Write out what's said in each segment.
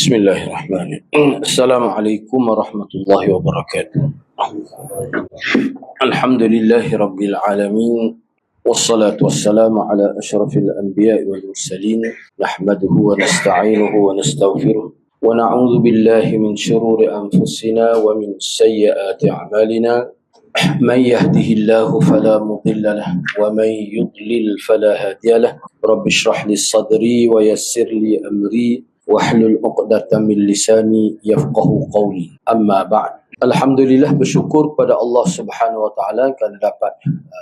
Bismillahirrahmanirrahim. Assalamualaikum warahmatullahi wabarakatuh. Alhamdulillahi rabbil alamin. Wassalatu wassalamu ala asyrafil anbiya'i wal mursalin. Nahmaduhu wa nasta'inuhu wa nastaghfiruh. Wa na'udzu billahi min syururi anfusina wa min sayyiati a'malina. Man yahdihillahu fala mudilla lahu wa man yudlil fala hadiya lahu. Rabbi shrah li sadri wa yassir li amri. Wahlul 'uqdatam min lisani yafqahu qawli. Amma ba'd. Alhamdulillah, bersyukur pada Allah Subhanahu wa taala kerana dapat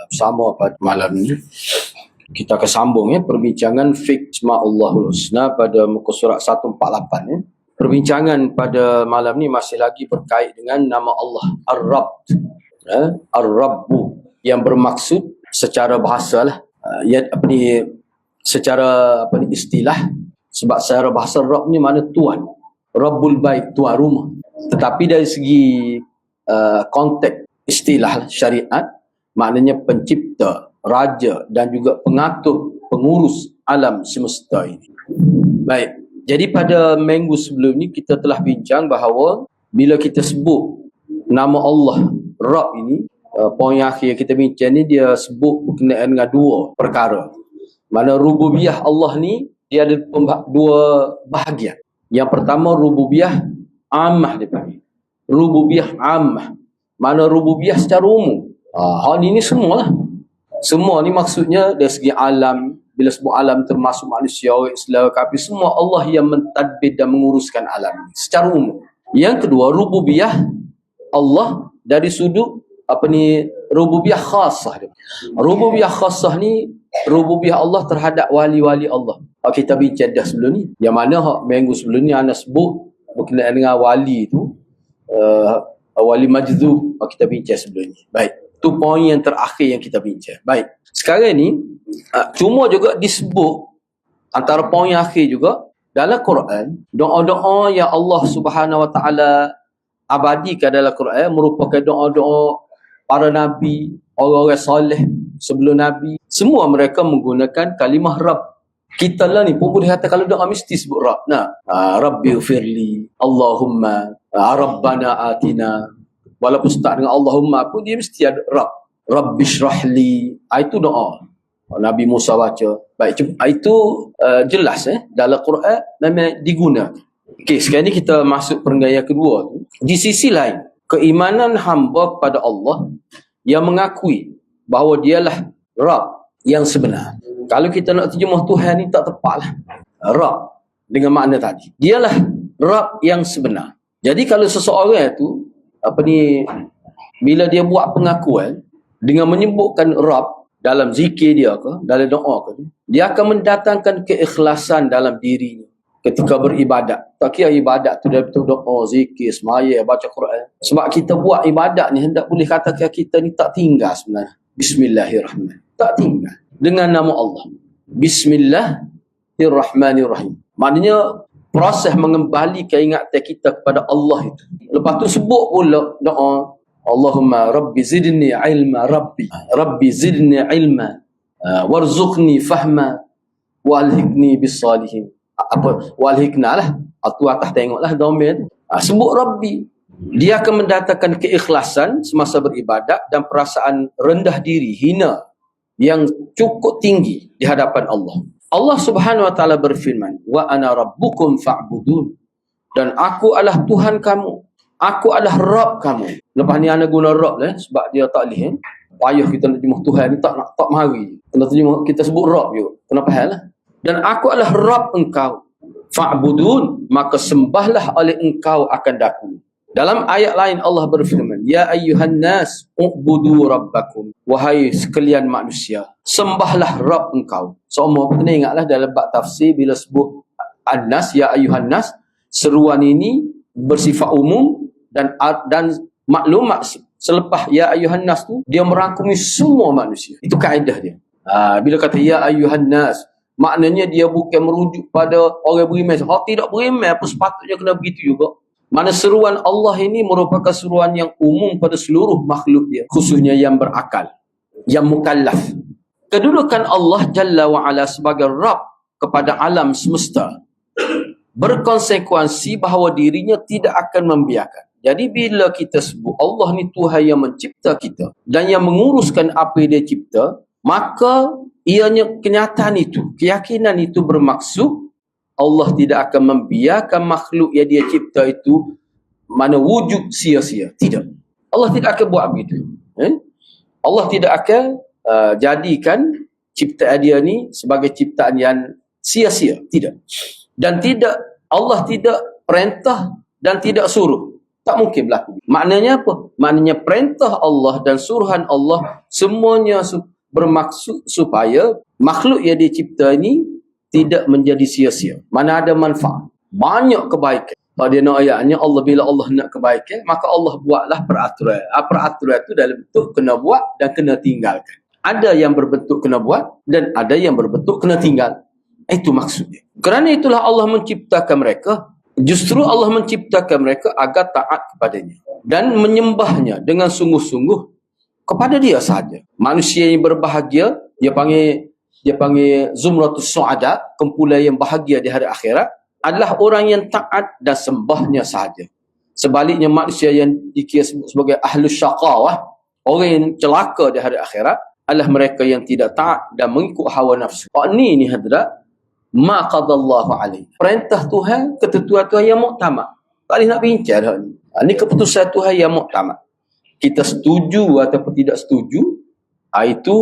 bersama pada malam ini. Kita akan sambung perbincangan fiqh Asmaul Husna pada muka surat 148 Perbincangan pada malam ni masih lagi berkait dengan nama Allah Ar-Rabb. Ar-Rabbu yang bermaksud secara bahasalah secara istilah. Sebab secara bahasa Rabb ni mana tuan. Rabbul Bait, tuan rumah. Tetapi dari segi konteks istilah syariat, maknanya pencipta, raja dan juga pengatur, pengurus alam semesta ini. Baik, jadi pada minggu sebelum ni kita telah bincang bahawa bila kita sebut nama Allah Rabb ini, poin yang akhir kita bincang ni dia sebut berkenaan dengan dua perkara. Mana rububiyah Allah ni dia ada dua bahagian. Yang pertama rububiyah ammah dipanggil. Rububiyah ammah. Mana rububiyah secara umum. Hal ini semualah. Semua ni maksudnya dari segi alam. Bila sebut alam termasuk manusia, Islam, kafir, semua Allah yang mentadbir dan menguruskan alam secara umum. Yang kedua rububiyah Allah dari sudut rububiyah khasah. Rububiyah khasah ni rububiyah Allah terhadap wali-wali Allah. Kita bincang dah sebelum ni. Yang mana minggu sebelum ni anda sebut berkenaan dengan wali tu, wali majzub, kita bincang sebelum ni. Baik, tu poin yang terakhir yang kita bincang. Baik, sekarang ni cuma juga disebut antara poin yang akhir juga dalam Quran, doa-doa yang Allah Subhanahu wa taala abadikan dalam Quran merupakan doa-doa para nabi, orang-orang soleh sebelum nabi. Semua mereka menggunakan kalimah Rabb. Kita lah ni pun boleh kata kalau doa mesti sebut Rabb. Rabbighfirli, Allahumma, Rabbana atina. Walaupun start dengan Allahumma pun dia mesti ada Rabb. Rabbishrahli. Itu doa Nabi Musa baca. Baik, itu jelas dalam Quran memang digunakan. Okey, sekarang ni kita masuk perenggan kedua tu. Di sisi lain, keimanan hamba kepada Allah yang mengakui bahawa dialah Rabb yang sebenar. Kalau kita nak terjemah Tuhan ni tak tepatlah. Rabb dengan makna tadi. Dialah Rabb yang sebenar. Jadi kalau seseorang tu bila dia buat pengakuan dengan menyebutkan Rabb dalam zikir dia ke, dalam doa ke, dia akan mendatangkan keikhlasan dalam dirinya ketika beribadat. Tak kira ibadat tu dia betul doa, zikir, semaya, baca Quran. Sebab kita buat ibadat ni hendak boleh katakan kita ni tak tinggal sebenarnya. Bismillahirrahmanirrahim. Tak tinggal dengan nama Allah. Bismillahirrahmanirrahim. Maknanya proses mengembalikan ingatan kita kepada Allah itu. Lepas tu sebut pula doa Allahumma Rabbi zidni ilma Rabbi zidni ilma warzuqni fahma walhiqni bis-salihin. Walhiqna lah. Aku atas tengoklah domain. Sebut Rabbi. Dia akan mendatangkan keikhlasan semasa beribadat dan perasaan rendah diri, hina yang cukup tinggi di hadapan Allah. Allah Subhanahu wa taala berfirman, "Wa ana rabbukum fa'budun." Dan aku adalah Tuhan kamu. Aku adalah Rabb kamu. Lepas ni ana guna Rabb sebab dia tak boleh. Payah kita nak terjemah Tuhan ni tak mari. Kena terjemah kita sebut Rabb juga. Kena fahamlah. Dan aku adalah Rabb engkau. Fa'budun, maka sembahlah oleh engkau akan daku. Dalam ayat lain Allah berfirman, "Ya ayyuhan nas, u'budu rabbakum." Wahai sekalian manusia, sembahlah Rabb engkau. Semua kena ingatlah dalam bab tafsir bila sebut an-nas, ya ayyuhan nas, seruan ini bersifat umum dan maklumat selepas ya ayyuhan nas tu dia merangkumi semua manusia. Itu kaedah dia. Bila kata ya ayyuhan nas, maknanya dia bukan merujuk pada orang beriman. Tidak beriman pun sepatutnya kena begitu juga. Mana seruan Allah ini merupakan seruan yang umum pada seluruh makhluk dia, khususnya yang berakal, yang mukallaf. Kedudukan Allah Jalla wa'ala sebagai Rabb kepada alam semesta berkonsekuensi bahawa dirinya tidak akan membiarkan. Jadi bila kita sebut Allah ni Tuhan yang mencipta kita dan yang menguruskan apa yang dia cipta, maka ianya kenyataan itu, keyakinan itu bermaksud Allah tidak akan membiarkan makhluk yang dia cipta itu mana wujud sia-sia. Tidak. Allah tidak akan buat begitu. Allah tidak akan jadikan ciptaan dia ni sebagai ciptaan yang sia-sia. Tidak. Dan Allah tidak perintah dan tidak suruh. Tak mungkin berlaku. Maknanya apa? Maknanya perintah Allah dan suruhan Allah semuanya bermaksud supaya makhluk yang dicipta ini tidak menjadi sia-sia. Mana ada manfaat. Banyak kebaikan. Kalau dia nak ayatnya Allah, bila Allah nak kebaikan, maka Allah buatlah peraturan. Peraturan itu dalam bentuk kena buat dan kena tinggalkan. Ada yang berbentuk kena buat dan ada yang berbentuk kena tinggal. Itu maksudnya. Kerana itulah Allah menciptakan mereka. Justru Allah menciptakan mereka agar taat kepadanya dan menyembahnya dengan sungguh-sungguh kepada dia sahaja. Manusia yang berbahagia, dia panggil zumratus su'ada, kumpulan yang bahagia di hari akhirat, adalah orang yang taat dan sembahnya sahaja. Sebaliknya manusia yang dikira sebagai ahlus syaqawah, orang yang celaka di hari akhirat, adalah mereka yang tidak taat dan mengikut hawa nafsu. Ni hadrat, ma qadallahu alaihi. Perintah Tuhan, ketentuan Tuhan yang muktamad. Tak boleh nak bincang dah ni. Ini keputusan Tuhan yang muktamad. Kita setuju ataupun tidak setuju, itu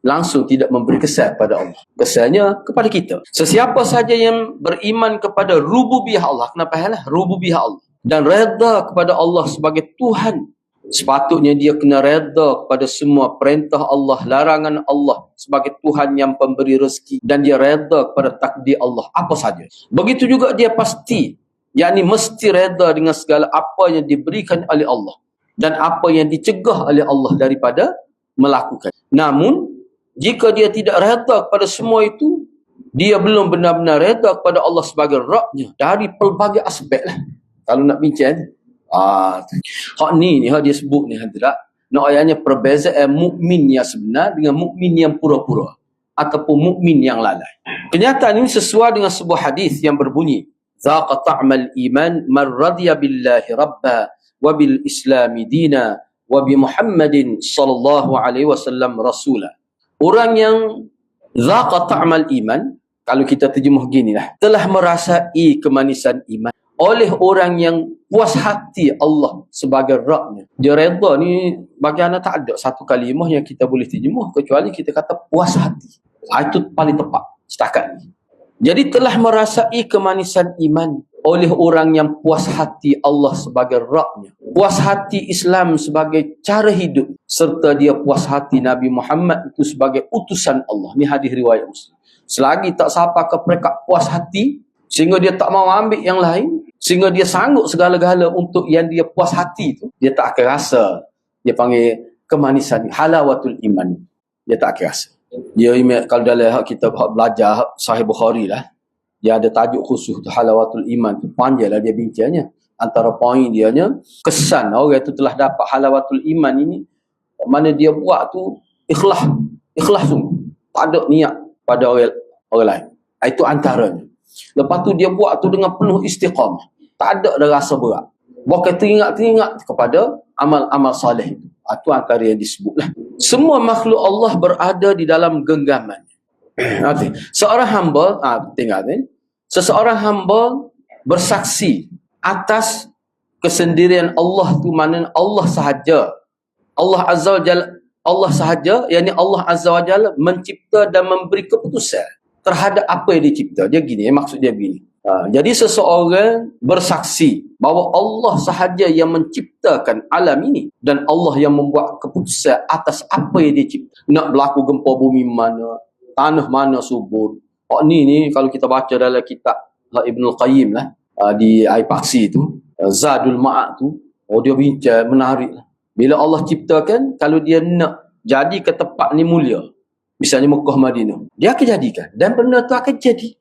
langsung tidak memberi kesan pada Allah. Kesannya kepada kita. Sesiapa saja yang beriman kepada rububiyah Allah, kenapa lah? Rububiyah Allah. Dan reda kepada Allah sebagai Tuhan. Sepatutnya dia kena reda kepada semua perintah Allah, larangan Allah sebagai Tuhan yang pemberi rezeki, dan dia reda kepada takdir Allah apa saja. Begitu juga dia pasti, yakni mesti reda dengan segala apa yang diberikan oleh Allah dan apa yang dicegah oleh Allah daripada melakukan. Namun jika dia tidak reda kepada semua itu, dia belum benar-benar reda kepada Allah sebagai Rabbnya dari pelbagai aspek lah. Kalau nak bincang hak ni hak dia sebut ni hadrat, nak ayatnya perbezaan mukmin yang sebenar dengan mukmin yang pura-pura ataupun mukmin yang lalai. Kenyataan ini sesuai dengan sebuah hadis yang berbunyi, zaqa ta'mal iman man radiya billahi rabba wa bil islami dina wa bi Muhammadin sallallahu alaihi wasallam rasula. Orang yang zaqa ta'mal iman, kalau kita terjemah ginilah, telah merasai kemanisan iman oleh orang yang puas hati Allah sebagai Rabbnya. Dia reda ni bagaimana tak ada satu kalimah yang kita boleh terjemah kecuali kita kata puas hati. Itu paling tepat setakat ni. Jadi telah merasai kemanisan iman oleh orang yang puas hati Allah sebagai Rabbnya, puas hati Islam sebagai cara hidup, serta dia puas hati Nabi Muhammad itu sebagai utusan Allah. Ni hadis riwayat Muslim. Selagi tak sampai ke peringkat puas hati sehingga dia tak mau ambil yang lain, sehingga dia sanggup segala-gala untuk yang dia puas hati tu, dia tak akan rasa, dia panggil kemanisan halawatul iman. Dia tak akan rasa. Dia kalau dalam kita belajar Sahih Bukhari lah, dia ada tajuk khusus tu, halawatul iman tu, panjanglah dia bincangnya. Antara poin dianya, kesan orang itu telah dapat halawatul iman ini, mana dia buat tu ikhlas sungguh, tak ada niat pada orang lain. Itu antaranya. Lepas tu dia buat tu dengan penuh istiqamah, tak ada rasa berat, bukan teringat kepada amal-amal salih itu. Itu antara yang disebutlah. Semua makhluk Allah berada di dalam genggaman. Seorang hamba, seseorang hamba bersaksi atas kesendirian Allah tu, mana Allah sahaja, Allah Azza wa Jalla, Allah sahaja, yakni Allah Azza wa Jalla mencipta dan memberi keputusan terhadap apa yang dicipta. Dia gini, maksud dia begini. Jadi seseorang bersaksi bahawa Allah sahaja yang menciptakan alam ini dan Allah yang membuat keputusan atas apa yang dia cipta. Nak berlaku gempa bumi mana, tanah mana subur. Ni kalau kita baca dalam kitab Ibn Al-Qayyim lah, di air paksi tu, Zadul Ma'ad tu, dia bincang menarik lah. Bila Allah ciptakan, kalau dia nak jadi ke tempat ni mulia, misalnya Mekah Madinah, dia akan jadikan dan benda tu akan jadi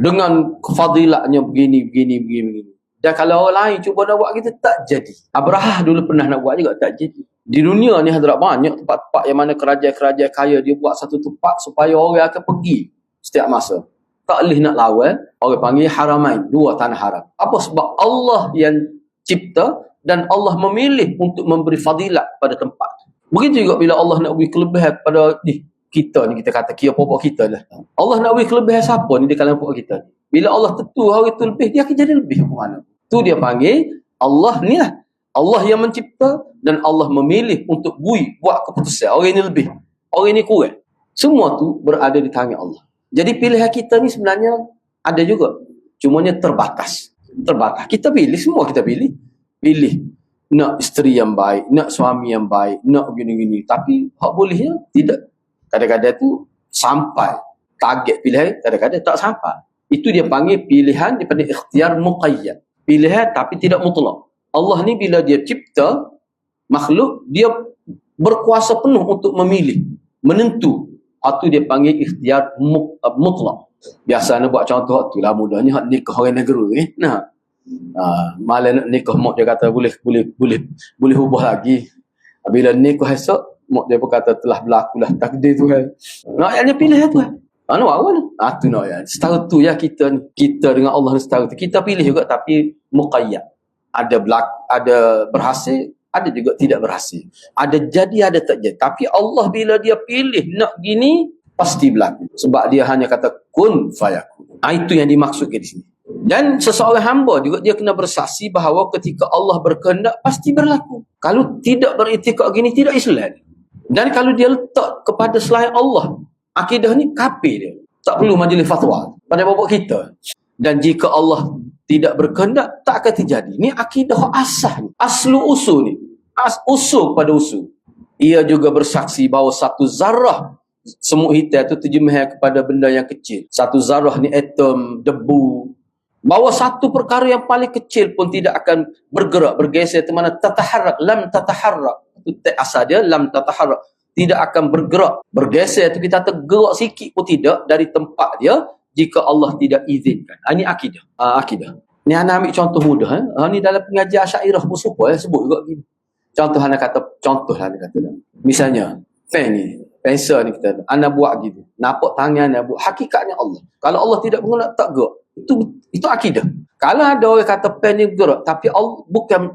dengan fadilatnya begini. Dan kalau orang lain cuba nak buat kita, tak jadi. Abrahah dulu pernah nak buat juga, tak jadi. Di dunia ni hadrat banyak tempat-tempat yang mana kerajaan-kerajaan kaya dia buat satu tempat supaya orang akan pergi setiap masa. Tak boleh nak lawan. Orang panggil haramain, dua tanah haram. Apa sebab Allah yang cipta dan Allah memilih untuk memberi fadilat pada tempat. Begitu juga bila Allah nak beri kelebihan pada kita ni, kita kata kira pokok kita lah. Allah nak beri kelebihan siapa ni di kalangan pokok kita ni? Bila Allah tentu hari tu lebih, dia akan jadi lebih ke mana? Tu dia panggil Allah ni lah. Allah yang mencipta dan Allah memilih untuk buat keputusan. Orang ini lebih, orang ini kurang. Semua tu berada di tangan Allah. Jadi pilihan kita ni sebenarnya ada juga. Cumanya terbatas. Kita pilih, semua kita pilih. Pilih nak isteri yang baik, nak suami yang baik, nak gini-gini. Tapi hak bolehnya tidak. Kadang-kadang tu sampai target pilihan, kadang-kadang tak sampai. Itu dia panggil pilihan daripada ikhtiar muqayyad. Pilihan tapi tidak mutlak. Allah ni bila dia cipta makhluk, dia berkuasa penuh untuk memilih, menentu. Itu dia panggil ikhtiar mutlak. Biasanya buat contoh tu lah mudahnya hak nikah orang negara ni. Malah nak nikah mak dia kata boleh ubah lagi. Bila nikah esok mak dia pun kata telah berlakulah takdir Tuhan. Nak yang dia pilih Tuhan. Anu awal. Tu nak ya. Setara tu ya kita dengan Allah ni setara tu. Kita pilih juga tapi muqayyad. Ada berhasil, ada juga tidak berhasil. Ada jadi, ada tak jadi. Tapi Allah bila dia pilih nak gini, pasti berlaku. Sebab dia hanya kata kun fayakun. Itu yang dimaksudkan di sini. Dan seseorang hamba juga dia kena bersaksi bahawa ketika Allah berkehendak pasti berlaku. Kalau tidak beriktikad gini, tidak Islam. Dan kalau dia letak kepada selain Allah, akidah ni kafir dia. Tak perlu majlis fatwa pada babak kita. Dan jika Allah tidak berkehendak, tak akan terjadi. Ni akidah asah ni. Aslu usul ni. Usul pada usul. Ia juga bersaksi bahawa satu zarah semut hitam itu terjemah kepada benda yang kecil. Satu zarah ni atom, debu. Bahawa satu perkara yang paling kecil pun tidak akan bergerak, bergeser ke mana tataharrak, lam tataharrak. Itu asal dia, lam tataharrak. Tidak akan bergerak, bergeser itu kita tergerak sikit pun tidak dari tempat dia jika Allah tidak izinkan. Ini akidah. Akidah. Ni anak ambil contoh mudah. Ni dalam pengajian Asy'ariyah pun sebut juga gini. Contoh anak kata. Misalnya, pen ni, pensel ni kita anak buat gitu. Nampak tangan anak buat. Hakikatnya Allah. Kalau Allah tidak mengenal tak gerak. Itu akidah. Kalau ada orang kata pen ni bergerak, tapi Allah,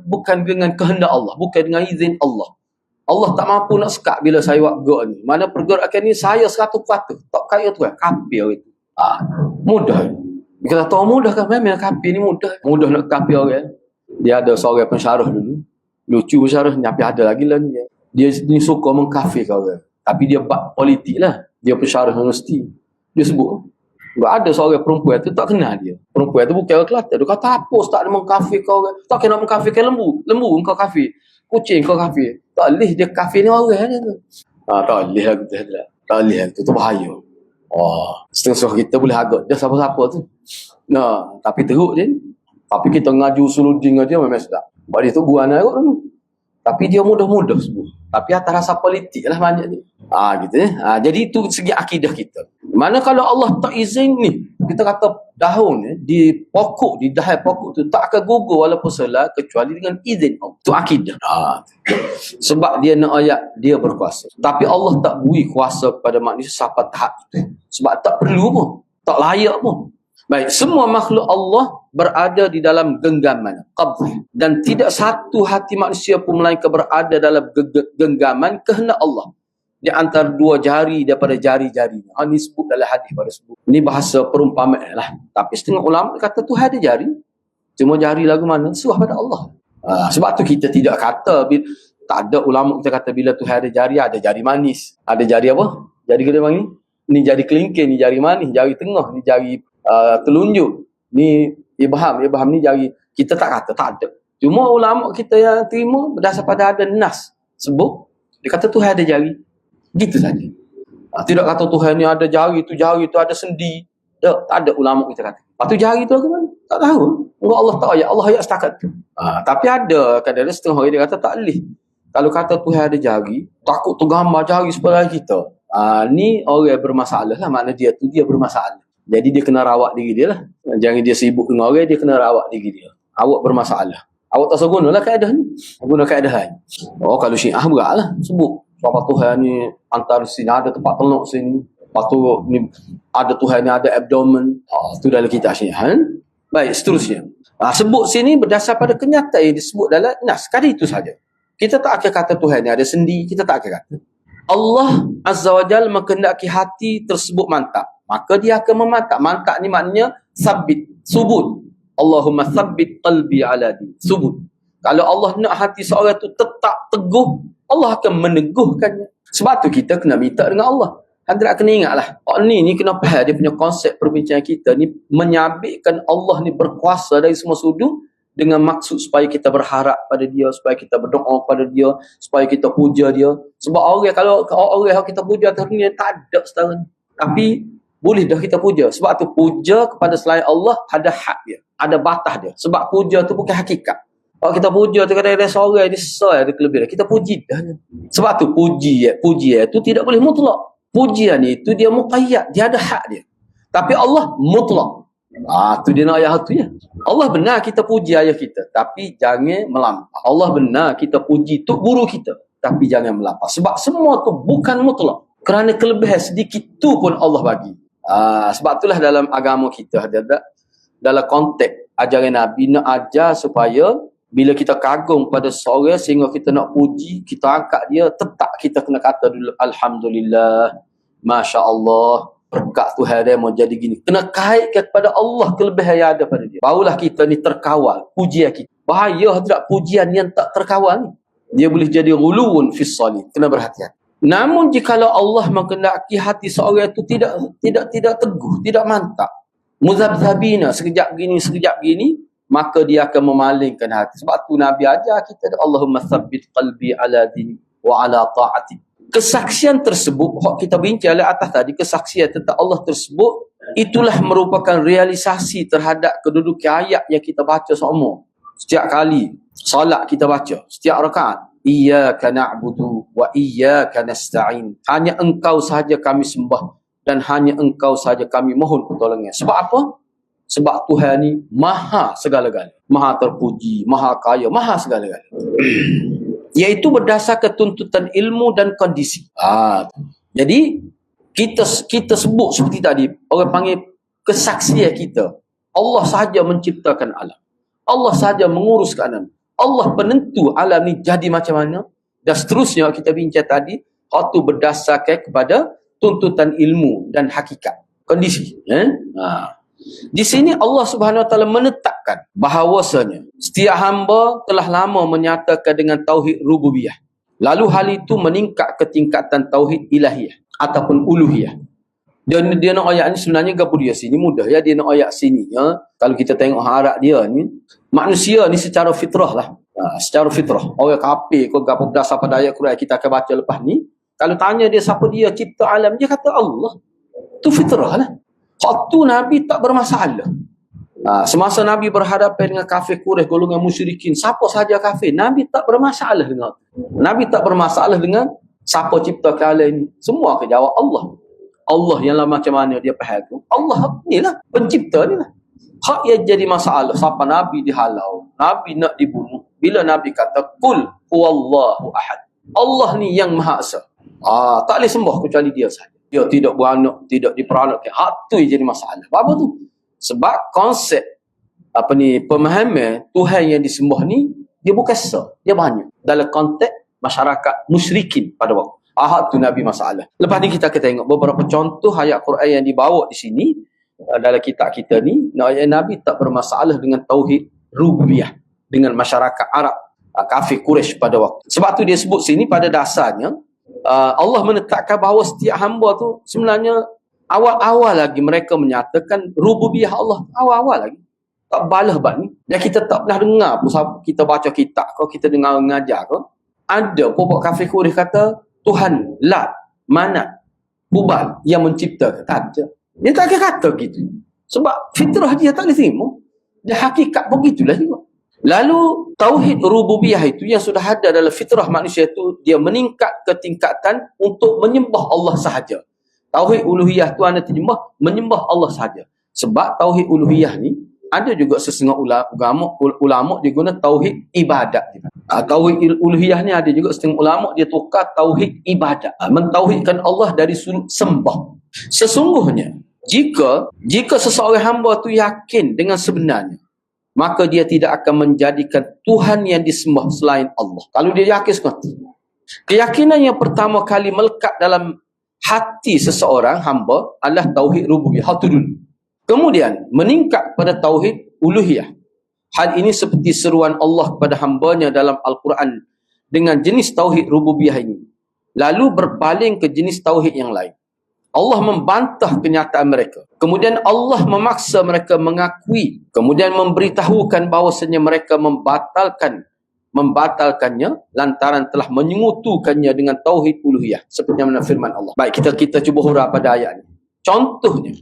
bukan dengan kehendak Allah, bukan dengan izin Allah. Allah tak mampu nak sekat bila saya buat gerak ni. Mana pergerakan ni saya 100%. Tak kaya tu kan. Kafir itu. Mudah. Kita tahu mudah kan. Memang kafir ni mudah. Mudah nak kafir orang. Dia ada seorang pensyarah dulu. Lucu pensyarah ni. Tapi ada lagi lah ni. Dia ni suka mengkafirkan orang. Tapi dia bak politik lah. Dia pensyarah universiti. Dia sebut. Ada seorang perempuan tu tak kenal dia. Perempuan tu bukan orang Kelantan. Dia kata apa ustaz dia mengkafirkan orang. Tak kena mengkafirkan lembu. Lembu engkau kafir. Kucing kau kafir. Tak boleh dia kafir ni orang dia tu. Tak boleh lah kita. Tak boleh lah. Itu bahaya. Setengah kita boleh agak dia siapa-siapa tu. Tapi teruk je. Tapi kita ngaju Usuluddin dia memang sedap. Sebab dia tu guana kot tu. Tapi dia mudah-mudah sebut. Tapi atas rasa politik lah banyak ni. Gitu jadi itu segi akidah kita. Mana kalau Allah tak izin ni, kita kata daun di pokok, di dahan pokok tu tak akan gugur walaupun salah kecuali dengan izin Allah. Itu akidah. Sebab dia nak ayat dia berkuasa. Tapi Allah tak beri kuasa kepada manusia sampai tahap itu. Sebab tak perlu pun, tak layak pun. Baik, semua makhluk Allah berada di dalam genggaman, qabdh. Dan tidak satu hati manusia pun melainkan berada dalam genggaman kehendak Allah. Di antara dua jari daripada jari-jari. Ini sebut dalam hadis pada sebut. Ini bahasa perumpamaan lah. Tapi setengah ulama kata Tuhan ada jari. Cuma jari lagu mana? Serah pada Allah. Sebab tu kita tidak kata, tak ada ulama kita kata bila Tuhan ada jari manis. Ada jari apa? Jari kita panggil? Ni jari kelingking, ni jari manis, jari tengah, ni jari telunjuk. Ni ibham ni jari. Kita tak kata, tak ada. Cuma ulama kita yang terima berdasar pada ada nas sebut. Dia kata Tuhan ada jari. Gitu saja. Tidak kata Tuhan ni ada jari tu ada sendi. Tak ada ulama kita kata. Lepas tu jari tu ke mana? Tak tahu. Allah tak ayat. Allah ayat setakat tu. Tapi ada kadang-kadang setengah orang dia kata tak boleh. Kalau kata Tuhan ada jari, takut tu gambar jari sebelah kita. Ni orang bermasalah lah. Makna dia tu dia bermasalah. Jadi dia kena rawat diri dia lah. Jangan dia sibuk dengan orang, dia kena rawat diri dia. Awak bermasalah. Awak tak seguna lah kaedah ni. Guna kaedah lain. Kalau syiah berat lah sebut. Sebab Tuhan ni antara sini ada tempat teluk sini. Lepas tu ni, ada Tuhan yang ada abdomen. Tu dalam kitab sini. Baik, seterusnya. Sebut sini berdasar pada kenyataan yang disebut dalam nas. Sekali itu saja. Kita tak akan kata Tuhan yang ada sendi. Kita tak akan kata. Allah Azza wa Jal menghendaki hati tersebut mantap. Maka dia akan memantap. Mantap ni maknanya sabit, subut. Allahumma sabbit qalbi ala din. Subut. Kalau Allah nak hati seorang tu tetap teguh, Allah akan meneguhkannya. Sebab tu kita kena minta dengan Allah. Hadirat kena ingatlah. Ni kena faham dia punya konsep perbincangan kita ni menyabitkan Allah ni berkuasa dari semua sudut dengan maksud supaya kita berharap pada dia, supaya kita berdoa pada dia, supaya kita puja dia. Sebab orang kalau orang yang kita puja atas dunia tak ada sekarang. Tapi boleh dah kita puja. Sebab tu puja kepada selain Allah ada hak dia, ada batas dia. Sebab puja tu bukan hakikat. Kalau kita puja tu kadang-kadang ada seorang dia sesat, ada kelebihan. Kita puji dah. Sebab tu puji tu tidak boleh mutlak. Pujian itu dia muqayyad, dia ada hak dia. Tapi Allah mutlak. Tu dia nak ayat tu ya. Allah benar kita puji ayah kita, tapi jangan melampau. Allah benar kita puji tok guru kita, tapi jangan melampau. Sebab semua tu bukan mutlak. Kerana kelebihan sedikit tu pun Allah bagi. Sebab itulah dalam agama kita dalam konteks ajaran Nabi nak ajar supaya bila kita kagum pada seorang sehingga kita nak puji, kita angkat dia, tetap kita kena kata dulu Alhamdulillah, Masya Allah, berkat Tuhan dia mau jadi gini. Kena kaitkan kepada Allah kelebihan yang ada pada dia. Barulah kita ni terkawal pujian kita. Bahaya hadirat pujian yang tak terkawal ni. Dia boleh jadi ghuluun fis salih. Kena berhati-hati. Namun jikalau Allah menghendaki hati seorang itu tidak teguh, tidak mantap, muzabzabina, sekejap gini, maka dia akan memalingkan hati. Sebab tu Nabi ajar kita, Allahumma tsabbit qalbi ala dini wa ala ta'ati. Kesaksian tersebut, kita bincang atas tadi, kesaksian tentang Allah tersebut, itulah merupakan realisasi terhadap kedudukan ayat yang kita baca semua. Setiap kali salat kita baca, setiap rakaat, iyyaka na'budu wa iyyaka nasta'in. Hanya engkau sahaja kami sembah dan hanya engkau sahaja kami mohon pertolongan. Sebab apa? Sebab Tuhan ni maha segala-galanya. Maha terpuji, maha kaya, maha segala-galanya. Iaitu berdasarkan tuntutan ilmu dan kondisi. Jadi, kita sebut seperti tadi, orang panggil kesaksian kita. Allah sahaja menciptakan alam. Allah sahaja menguruskan alam. Allah penentu alam ni jadi macam mana. Dan seterusnya kita bincang tadi, hal tu berdasarkan kepada tuntutan ilmu dan hakikat. Kondisi. Di sini Allah Subhanahu Wa Taala menetapkan bahawasanya setiap hamba telah lama menyatakan dengan tauhid rububiyah. Lalu hal itu meningkat ke tingkatan tauhid ilahiyah ataupun uluhiyah. Dan dia nak ayat ni sebenarnya gapo dia sini mudah ya, dia nak ayat sini ya. Kalau kita tengok harap dia ni, manusia ni secara fitrah lah. Secara fitrah. Orang kafir kau gapo berdasar pada ayat Quran kita akan baca lepas ni, kalau tanya dia siapa dia cipta alam, dia kata Allah. Tu fitrah lah. Hak tu Nabi tak bermasalah. Semasa Nabi berhadapan dengan kafir Quraisy, golongan musyrikin, siapa sahaja kafir, Nabi tak bermasalah dengan Nabi tak bermasalah dengan siapa cipta alam ini. Semua akan jawab Allah. Allah yang lah macam mana dia faham tu. Allah ni lah, pencipta ni lah. Hak yang jadi masalah, siapa Nabi dihalau, Nabi nak dibunuh. Bila Nabi kata, Qul huwallahu ahad. Allah ni yang Maha Esa. Tak boleh sembah kecuali dia sahaja. Dia tidak beranak, tidak diperanakkan. Hak tu yang jadi masalah. Apa tu? Sebab konsep pemahaman Tuhan yang disembah ni, dia bukan esa, dia banyak. Dalam konteks masyarakat musyrikin pada waktu. Hak tu Nabi masalah. Lepas ni kita akan tengok beberapa contoh ayat Quran yang dibawa di sini dalam kitab kita ni. Ayat Nabi tak bermasalah dengan tauhid rububiyah dengan masyarakat Arab kafir Quraisy pada waktu. Sebab tu dia sebut sini pada dasarnya Allah menetapkan bahawa setiap hamba tu sebenarnya awal-awal lagi mereka menyatakan rububiyah Allah. Awal-awal lagi. Tak balah bab ni. Yang kita tak pernah dengar pun, kita baca kitab kau, kita dengar mengajar kau, ada pokok kafir Quraisy kata Tuhan Lat, Manat, Hubal yang menciptakan. Tak ada. Dia tak akan kata gitu. Sebab fitrah dia tak boleh terima. Dia hakikat begitulah juga. Lalu tauhid rububiyah itu yang sudah ada dalam fitrah manusia itu, dia meningkat ke tingkatan untuk menyembah Allah sahaja. Tauhid uluhiyah tu anda terjemah menyembah Allah sahaja. Sebab tauhid uluhiyah ni ada juga sesengah ulama dia guna tauhid ibadat. Tauhid uluhiyah ni ada juga setengah ulama dia tukar tauhid ibadah. Mentauhidkan Allah dari sudut sembah. Sesungguhnya jika seseorang hamba tu yakin dengan sebenarnya, maka dia tidak akan menjadikan Tuhan yang disembah selain Allah. Kalau dia yakin seperti itu, keyakinan yang pertama kali melekat dalam hati seseorang hamba adalah tauhid rububiyah. Itu dulu. Kemudian meningkat pada tauhid uluhiyah. Hal ini seperti seruan Allah kepada hambanya dalam Al-Quran dengan jenis tauhid rububiyah ini, lalu berpaling ke jenis tauhid yang lain. Allah membantah kenyataan mereka. Kemudian Allah memaksa mereka mengakui, kemudian memberitahukan bahawasanya mereka membatalkannya lantaran telah menyekutukannya dengan tauhid uluhiyah, seperti mana firman Allah. Baik, kita cuba hurah pada ayat ini. Contohnya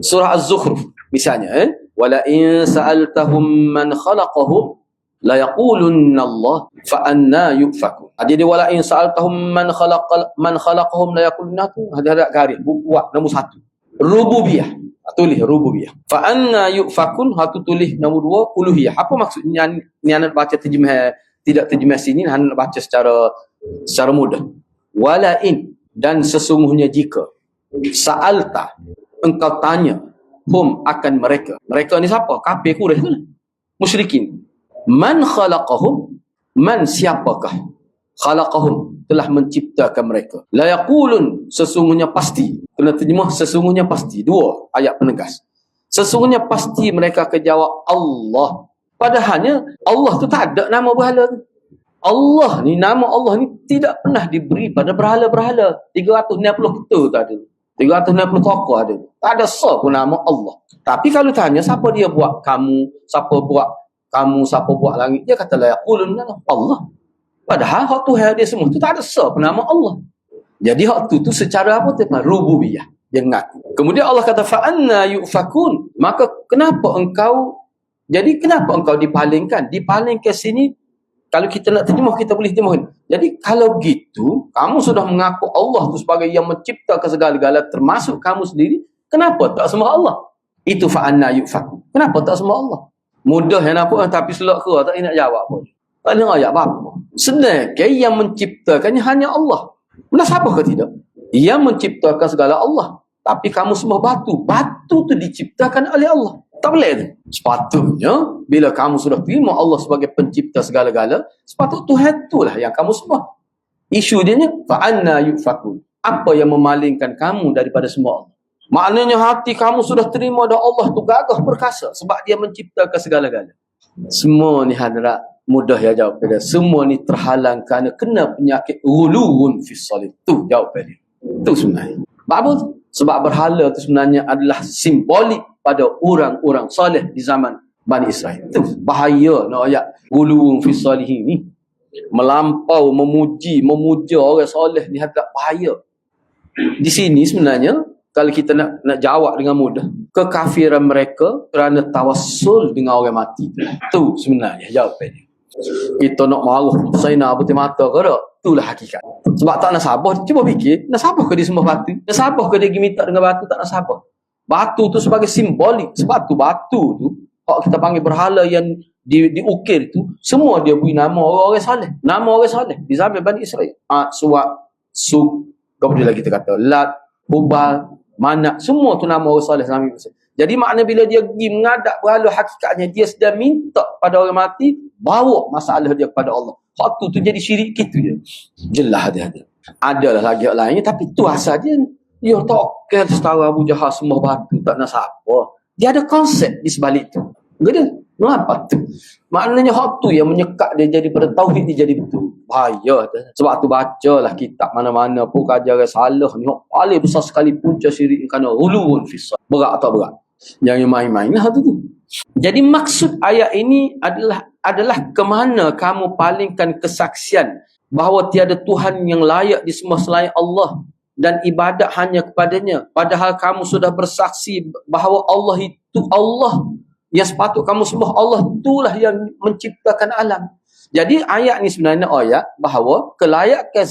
surah Az-Zukhruf misalnya, wala in sa'altahum man khalaqahum la yaqulunna Allah fa anna yufakun. Jadi wala in sa'altahum man khalaqahum la yaqulunna, ada garis buat nombor 1 rububiyah, tulis rububiyah. Fa anna yufakun, hatu tulis nombor 2 uluhiyah. Apa maksudnya ni anak baca terjemah, tidak terjemah sini, anak baca secara mudah. Wala in, dan sesungguhnya jika, sa'alta, engkau tanya, hum, akan mereka ni siapa? Kafir Quraisy tu, musyrikin. Man khalaqahum, man siapakah? Khalaqahum, telah menciptakan mereka. La yaqulun, sesungguhnya pasti. Kena terjemah sesungguhnya pasti. 2 ayat penegas. Sesungguhnya pasti mereka akan jawab Allah. Padahalnya Allah tu tak ada nama berhala tu. Allah ni, nama Allah ni tidak pernah diberi pada berhala-berhala. 360 ketua tak ada. 360 tokoh ada. Tak ada sah pun nama Allah. Tapi kalau tanya siapa dia buat kamu, siapa buat langit, dia kata la yaqulun Allah. Padahal hak Tuhan dia semua tu tak ada sah pun nama Allah. Jadi hak tu secara apa tu? Rububiyah. Dia ngaku. Kemudian Allah kata fa anna yufakun. Maka kenapa engkau dipalingkan? Dipalingkan sini, kalau kita nak terjemah, kita boleh terjemah. Jadi kalau gitu, kamu sudah mengaku Allah itu sebagai yang menciptakan segala-gala, termasuk kamu sendiri, kenapa tak sembah Allah? Itu fa'anna yufakun. Kenapa tak sembah Allah? Mudah yang nampak, tapi selak ke, tak nak jawab pun. Tak nak ayat apa-apa. Sedangkan yang menciptakannya hanya Allah. Benar siapa ke tidak? Yang menciptakan segala Allah. Tapi kamu sembah batu. Batu tu diciptakan oleh Allah. Tak boleh tu. Sepatutnya, bila kamu sudah terima Allah sebagai pencipta segala-gala, sepatutnya Tuhan itulah yang kamu sembah. Isu dia ni, fa'anna yufakun. Apa yang memalingkan kamu daripada sembah Allah? Maknanya hati kamu sudah terima dah Allah tu gagah perkasa sebab dia menciptakan segala-gala. Semua ni hadirat, mudah ya jawab dia. Semua ni terhalang kerana kena penyakit ghuluwun fis salat. Tu jawab dia. Tu sebenarnya. Apa tu? Sebab berhala tu sebenarnya adalah simbolik pada orang-orang soleh di zaman Bani Israel. Itu bahaya nak ayat ghuluwun fis salihin ni. Melampau memuja orang soleh ni hadap bahaya. Di sini sebenarnya kalau kita nak jawab dengan mudah, kekafiran mereka kerana tawassul dengan orang mati. Itu sebenarnya jawapannya. Kita nak marah saya nak putih mata ke tak? Itulah hakikat. Sebab tak nak sabar. Cuba fikir, nak sabar ke dia sembah batu? Nak sabar ke dia pergi minta dengan batu? Tak nak sabar. Batu tu sebagai simbolik. Sebab tu batu tu, kalau kita panggil berhala yang diukir tu, semua dia beri nama orang-orang saleh. Nama orang saleh di zaman Bani Israel. Suwak, Suk, kemudian kita kata Lat, Hubal, Manak, semua tu nama orang saleh zaman Israel. Jadi makna bila dia pergi mengadap berhala, hakikatnya dia sedang minta pada orang mati, bawa masalah dia kepada Allah. Hak tu jadi syirik gitu je. Jelas dia ada. Adalah lagi yang lainnya, tapi tu asal dia. Ya tak setara Abu Jahal sembah batu, tak nak siapa. Dia ada konsep di sebalik tu. Gede. Mengapa tu? Maknanya hak tu yang menyekat dia jadi pada tauhid dia jadi betul. Bahaya tu. Sebab tu bacalah kitab mana-mana pun kajaran salah ni. Hak paling besar sekali punca syirik kerana ghuluwun fis salat. Berat atau berat? Yang main-main lah tu. Jadi maksud ayat ini adalah ke mana kamu palingkan kesaksian bahawa tiada Tuhan yang layak disembah selain Allah dan ibadat hanya kepadanya, padahal kamu sudah bersaksi bahawa Allah itu Allah yang sepatut kamu sembah. Allah itulah yang menciptakan alam. Jadi ayat ni sebenarnya ayat bahawa kelayakan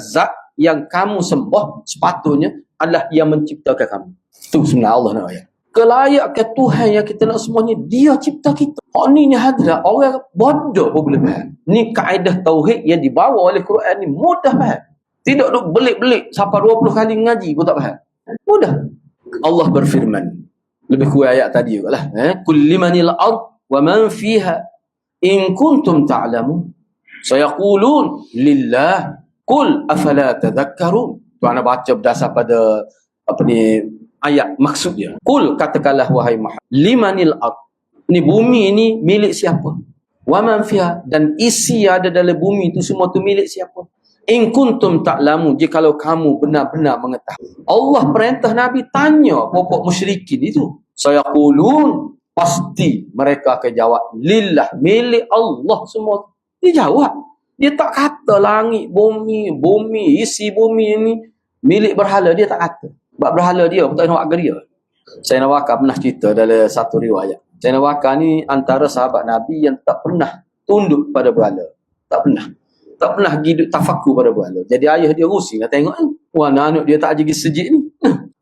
zat yang kamu sembah sepatutnya adalah yang menciptakan kamu. Itu sebenarnya Allah nak ayat. Kelayakan Tuhan yang kita nak semuanya, dia cipta kita. Hak ni hadrat orang bodoh pun boleh faham. Ni kaedah tauhid yang dibawa oleh Quran ni mudah faham. Tidak duk belik-belik sampai 20 kali ngaji pun tak faham. Mudah. Allah berfirman lebih kurang ayat tadi jugalah, kullimanil ard wa man fiha in kuntum ta'lamun sayaqulun lillah qul afala tadhakkarun. Tu ana baca berdasar pada ayat maksudnya. Qul, katakanlah wahai Muhammad, limanil ard, ni bumi ni milik siapa? Wa man fiha, dan isi ada dalam bumi itu semua tu milik siapa? In kuntum ta'lamun, jikalau kamu benar-benar mengetahui. Allah perintah Nabi tanya pokok musyrikin itu. Sayaqulun, pasti mereka akan jawab lillah, milik Allah semua. Dia jawab. Dia tak kata langit, bumi, isi bumi ini milik berhala. Dia tak kata. Sebab berhala dia, tak nak agak dia. Sayyidina Waqar pernah cerita dalam satu riwayat. Sayyidina Waqar ni antara sahabat Nabi yang tak pernah tunduk pada berhala. Tak pernah pergi tafakur pada berhala. Jadi ayah dia rusing, dia tengok, wah anak dia tak jadi sejid ni.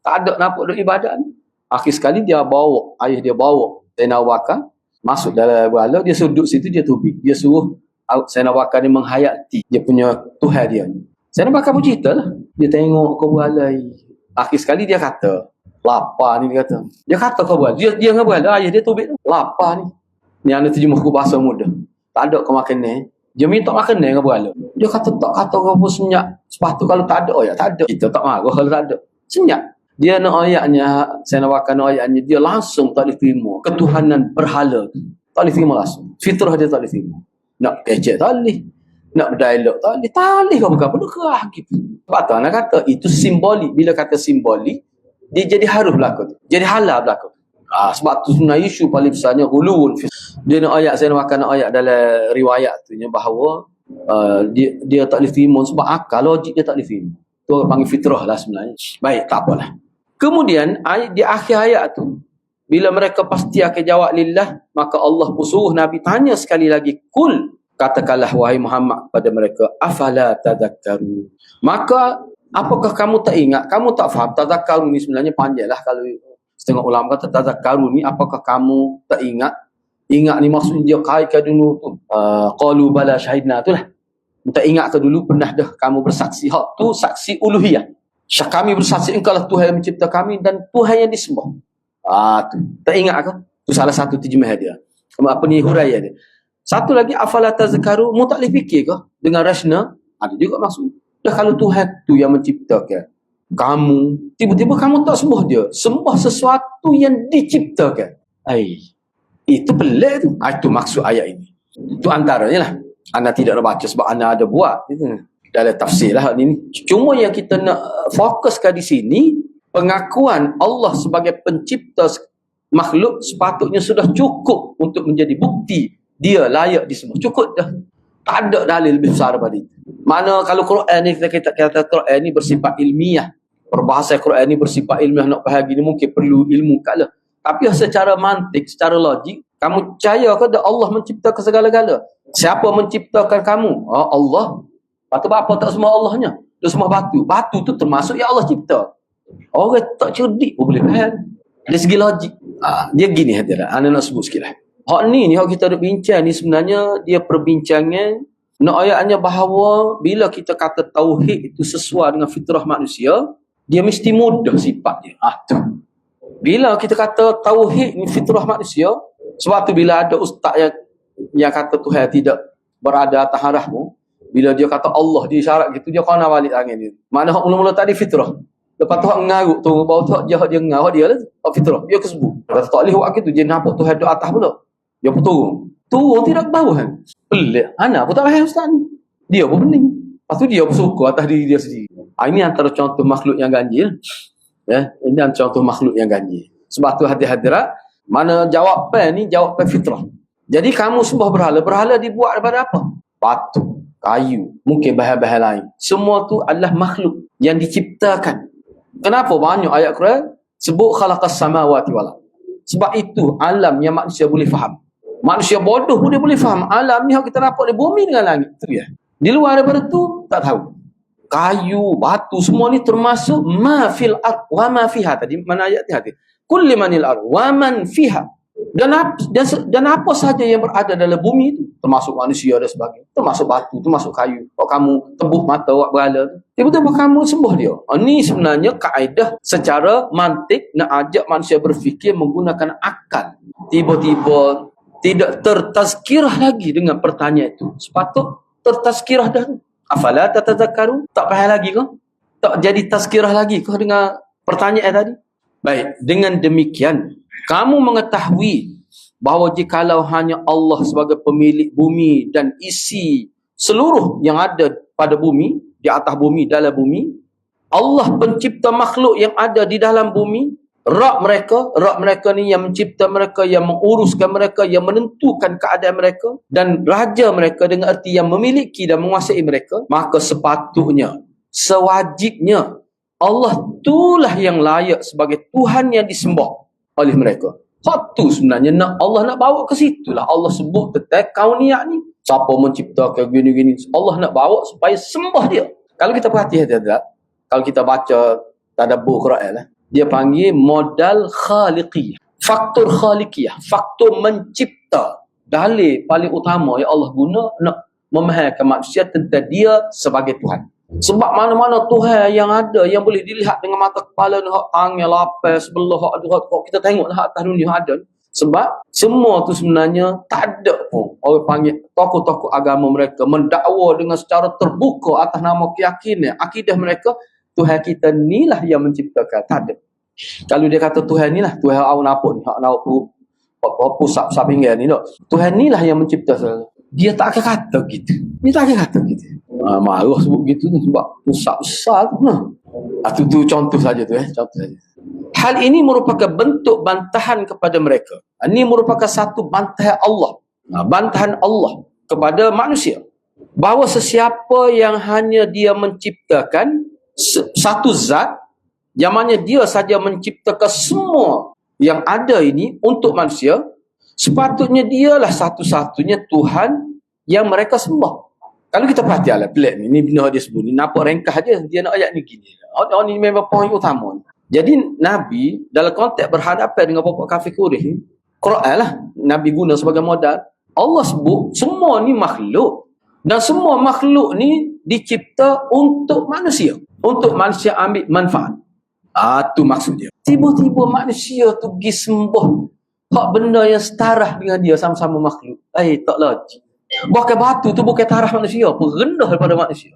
Tak ada nampak duk ibadat ni. Akhir sekali ayah dia bawa Sayyidina Waqar masuk dalam berhala, dia duduk situ, dia tubik. Dia suruh Sayyidina Waqar ni menghayati dia punya Tuhan dia ni. Sayyidina Waqar pun cerita lah. Dia tengok ke berhala. Akhir sekali dia kata, lapar ni, dia kata. Dia kata ke berhala. Dia dengan berhala, ayah dia tubik. Lapar ni. Ni anak terjemah ke bahasa muda. Tak ada ke makanan. Dia minta makan dengan berhala. Dia kata tak kata apa senyap. Sepatutnya kalau tak ada, oh ya tak ada. Kita tak marah kalau tak ada. Senyap. Dia nak ayatnya, saya nak wakil ayatnya, dia langsung tak boleh terima ketuhanan berhala. Tak boleh terima langsung. Fitrah dia tak boleh terima. Nak kecek tak boleh. Nak berdialog tak boleh. Tak boleh apa-apa. Dia kerah gitu. Sebab tu anak kata, itu simbolik. Bila kata simbolik, dia jadi harus berlaku. Jadi halal berlaku. Sebab tu sebenarnya isu paling besarnya ulul. Dia nak ayat, saya nak makan ayat dalam riwayat tu bahawa dia tak boleh terima sebab akal logik dia tak boleh terima. Tu orang panggil fitrah lah sebenarnya. Baik, tak apalah. Kemudian di akhir ayat tu, bila mereka pasti akan jawab lillah, maka Allah pun suruh Nabi tanya sekali lagi, kul, katakanlah wahai Muhammad pada mereka, afala tadhakkaru, maka apakah kamu tak ingat, kamu tak faham. Tadhakkaru ni sebenarnya panjang lah. Kalau setengah ulama kata tadhakkaru ni, apakah kamu tak ingat. Ingat ni maksudnya dia kaitkan dulu tu, qalu bala syahidna tu lah. Tak ingat ke dulu pernah dah kamu bersaksi. Hak tu saksi uluhiyah. Kami bersaksi engkau lah Tuhan yang mencipta kami dan Tuhan yang disembah. Tu. Tak ingat ke? Tu salah satu terjemah dia. Huraian dia. Satu lagi, afala tazkaru, mu tak boleh fikir ke dengan rasna? Ada juga maksud. Dah kalau Tuhan tu yang menciptakan kamu, tiba-tiba kamu tak sembah dia. Sembah sesuatu yang diciptakan. Itu pelik tu. Itu maksud ayat ini. Itu antaranya lah. Anda tidak nak baca sebab anda ada buat. Dalam tafsir lah ini. Cuma yang kita nak fokuskan di sini, pengakuan Allah sebagai pencipta makhluk sepatutnya sudah cukup untuk menjadi bukti dia layak disembah. Cukup dah. Tak ada dalil lebih besar daripada itu. Mana kalau Quran ni, kita kata Quran ni bersifat ilmiah. Perbahasan Quran ni bersifat ilmiah, nak faham gini mungkin perlu ilmu kala. Tapi secara mantik, secara logik, kamu percaya ke Allah menciptakan segala-gala? Siapa menciptakan kamu? Allah. Lepas tu apa tak semua Allahnya? Dia semua batu. Batu tu termasuk yang Allah cipta. Orang tak cerdik pun boleh faham. Dari segi logik. Dia gini hadirat. Anda nak sebut sikit lah. Hak ni hak kita duk bincang ni sebenarnya dia perbincangan nak ayatnya bahawa bila kita kata tauhid itu sesuai dengan fitrah manusia, dia mesti mudah sifat dia. Tu. Bila kita kata tauhid ni fitrah manusia, sebab tu bila ada ustaz yang kata Tuhan tidak berada atas arahmu, bila dia kata Allah dia syarat gitu, dia kena balik angin dia. Mana hak mula-mula tadi fitrah. Lepas tu hak ngaruk tu, baru tu hak dia ngaruk dia lah. Hak fitrah. Dia kesebut. Kata tak boleh buat gitu, dia nampak Tuhan duduk atas pula. Dia pun turun. Turun tidak ke bawah kan. Pelik. Ana pun tak faham ustaz ni. Dia pun pening. Lepas tu dia pun suka atas diri dia sendiri. Ini antara contoh makhluk yang ganjil. Ini antara contoh makhluk yang ganjil. Sebab tu hadirat, mana jawapan ni jawapan fitrah. Jadi kamu sembah berhala. Berhala dibuat daripada apa? Batu, kayu, mungkin bahan-bahan lain. Semua tu adalah makhluk yang diciptakan. Kenapa banyak ayat Quran sebut khalaqas samawati wal ardh? Sebab itu alam yang manusia boleh faham. Manusia bodoh pun dia boleh faham. Alam ni yang kita nampak di bumi dengan langit. Itu dia. Di luar daripada tu tak tahu. Kayu, batu, semua ni termasuk ma fil ardh wa ma fiha. Tadi mana ayat tadi? Kulli manil ardh wa man fiha. Dan apa saja yang berada dalam bumi itu, termasuk manusia dan sebagainya, termasuk batu, termasuk kayu. Kalau kamu tebuk mata awak berhala tu, tiba-tiba kamu sembuh dia. Ini sebenarnya kaedah secara mantik nak ajak manusia berfikir menggunakan akal. Tiba-tiba tidak tertazkirah lagi dengan pertanyaan itu. Sepatut tertazkirah dah. Afala tatazakkarun? Tak payah lagi ke? Tak jadi tazkirah lagi ke dengan pertanyaan tadi? Baik, dengan demikian kamu mengetahui bahawa jikalau hanya Allah sebagai pemilik bumi dan isi seluruh yang ada pada bumi, di atas bumi, dalam bumi, Allah pencipta makhluk yang ada di dalam bumi, Rabb mereka ni yang mencipta mereka, yang menguruskan mereka, yang menentukan keadaan mereka, dan raja mereka dengan erti yang memiliki dan menguasai mereka, maka sepatutnya, sewajibnya, Allah itulah yang layak sebagai Tuhan yang disembah oleh mereka. Hak tu sebenarnya Allah nak bawa ke situ lah. Allah sebut tentang kauniyah ni. Siapa menciptakan gini-gini, Allah nak bawa supaya sembah dia. Kalau kita perhatikan kalau kita baca tadabbur Quran lah, dia panggil modal khaliqiyah. Faktor khaliqiyah, faktor mencipta. Dalil paling utama yang Allah guna nak memahamkan manusia tentang dia sebagai Tuhan. Sebab mana-mana Tuhan yang ada, yang boleh dilihat dengan mata kepala ni, hak tangan, lapas, sebelah, hak kita tengok lah atas dunia ada. Sebab semua tu sebenarnya tak ada pun orang panggil tokoh-tokoh agama mereka mendakwa dengan secara terbuka atas nama keyakinan, akidah mereka, Tuhan kita ni lah yang menciptakan. Tak ada. Kalau dia kata Tuhan ni lah, Tuhan awak nampak ni, hak nampak pusat pinggan ni, Tuhan ni lah yang menciptakan. Dia tak akan kata gitu. Dia tak akan kata gitu. Marah sebut gitu sebab pusat besar tu. Itu contoh saja tu contoh saja. Hal ini merupakan bentuk bantahan kepada mereka. Ini merupakan satu bantahan Allah. Bantahan Allah kepada manusia. Bahawa sesiapa yang hanya dia menciptakan satu zat, yang mana dia saja menciptakan semua yang ada ini untuk manusia, sepatutnya dialah satu-satunya Tuhan yang mereka sembah. Kalau kita perhatikanlah pelik ni benda dia sebut ni, nampak ringkas je, dia nak ayat ni gini. Ni memang poin utama. Jadi Nabi dalam konteks berhadapan dengan bapak kafir Quraisy ni, Quran lah Nabi guna sebagai modal. Allah sebut semua ni makhluk, dan semua makhluk ni dicipta untuk manusia, untuk manusia ambil manfaat. Tu maksud dia. Tiba-tiba manusia tu pergi sembah hak benda yang setara dengan dia, sama-sama makhluk. Tak logik. Bahkan batu tu bukan taraf manusia, rendah daripada manusia.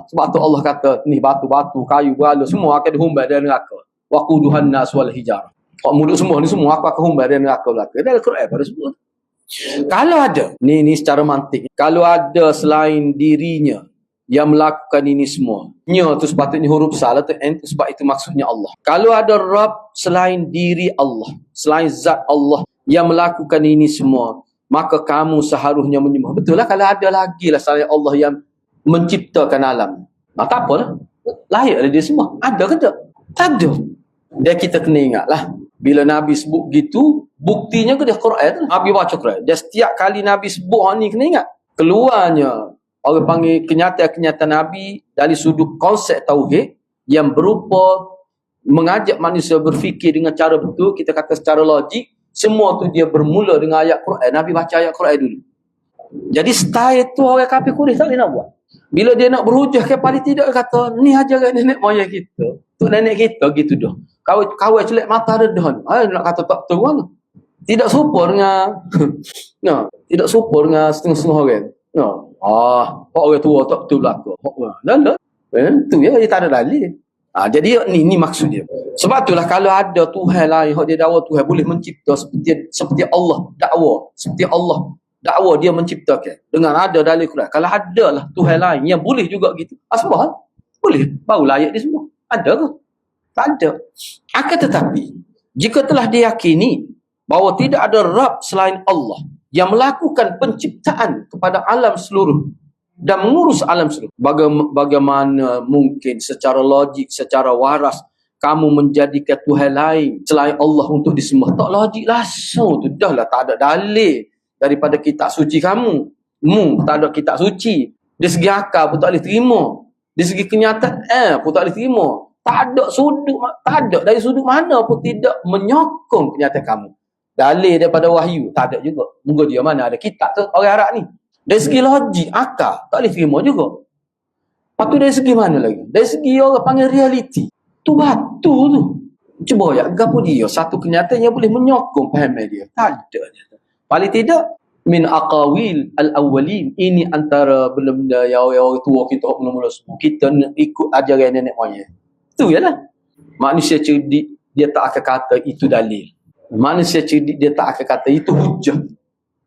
Sebab tu Allah kata, ni batu-batu, kayu, berhala, semua akan dihumbai dari neraka. Waquduhan nas wal hijarah. Hak mulut semua ni semua aku akan humbai dari neraka belaka. Dalam Quran pada sebut. Kalau ada, ni secara mantik, kalau ada selain dirinya yang melakukan ini semua, nya tu sepatutnya huruf salah tu, sebab itu maksudnya Allah. Kalau ada Rabb selain diri Allah, selain zat Allah yang melakukan ini semua, maka kamu seharusnya menyembah. Betul lah kalau ada lagi lah selain Allah yang menciptakan alam. Tak apalah. Layak dia semua. Ada ke tak? Tak ada. Dan kita kena ingat lah. Bila Nabi sebut gitu, buktinya ke dia Quran. Nabi baca Quran. Dan setiap kali Nabi sebut ni kena ingat. Keluarnya, orang panggil kenyataan-kenyataan Nabi dari sudut konsep tauhid yang berupa mengajak manusia berfikir dengan cara betul, kita kata secara logik. Semua tu dia bermula dengan ayat Quran. Nabi baca ayat Quran dulu. Jadi style tu orang kafir Quraisy tak boleh nak buat. Bila dia nak berhujah ke paling tidak dia kata, ni ajaran nenek moyang kita. Tu nenek kita gitu dah. Kau celak mata redah. Nak kata tak betul mana? Tidak serupa dengan tidak serupa dengan setengah-setengah orang. Orang tua tak betul belaka. Dah. Tu ya, dia tak ada dalil. Jadi ni maksud dia. Sebab itulah kalau ada Tuhan lain yang dia dakwa Tuhan boleh mencipta seperti Allah dakwa, seperti Allah dakwa dia menciptakan dengan ada dalil Quran. Kalau ada lah Tuhan lain yang boleh juga gitu, sembah boleh, baru layak dia semua. Ada ke? Tak ada. Akan tetapi jika telah diyakini bahawa tidak ada Rabb selain Allah yang melakukan penciptaan kepada alam seluruh dan mengurus alam seluruh, bagaimana mungkin secara logik, secara waras kamu menjadikan Tuhan lain selain Allah untuk disembah? Tak logik langsung tu. Dah lah tak ada dalil daripada kitab suci kamu. Tak ada kitab suci. Dari segi akal pun tak boleh terima. Dari segi kenyataan pun tak boleh terima. Tak ada dari sudut mana pun tidak menyokong kenyataan kamu. dalil daripada wahyu, tak ada juga. Moga dia mana ada kitab tu orang Arab ni. Dari segi logik, akal, tak boleh terima juga. Lepas tu dari segi mana lagi? Dari segi orang panggil realiti. Tu batu tu. Cuba ya, gapo dia? Satu kenyataan yang boleh menyokong fahaman dia. Tak ada. Paling tidak, min aqawil al-awwalin. Ini antara benda-benda yang orang tua kita mula-mula semua. Kita ikut ajaran nenek moyang. Itu ialah. Manusia cerdik, dia tak akan kata itu dalil. Manusia cerdik, dia tak akan kata itu hujah.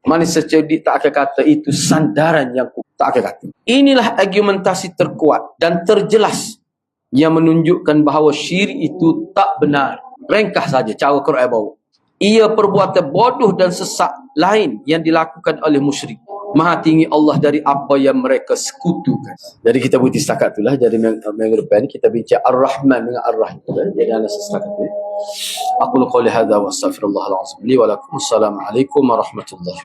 Manusia cerdik tak akan kata itu sandaran yang kuat. Tak akan kata. Inilah argumentasi terkuat dan terjelas yang menunjukkan bahawa syirik itu tak benar. Ringkas saja cara Quran bawa. Ia perbuatan bodoh dan sesak lain yang dilakukan oleh musyrik. Maha tinggi Allah dari apa yang mereka sekutukan. Jadi kita berhenti setakat itulah. Jadi minggu depan ni kita bincang Ar-Rahman dengan Ar-Rahim. Jadi anda setakat itu. Aku qawli hadza wa astaghfirullahal azim li wa lakum. Assalamualaikum warahmatullahi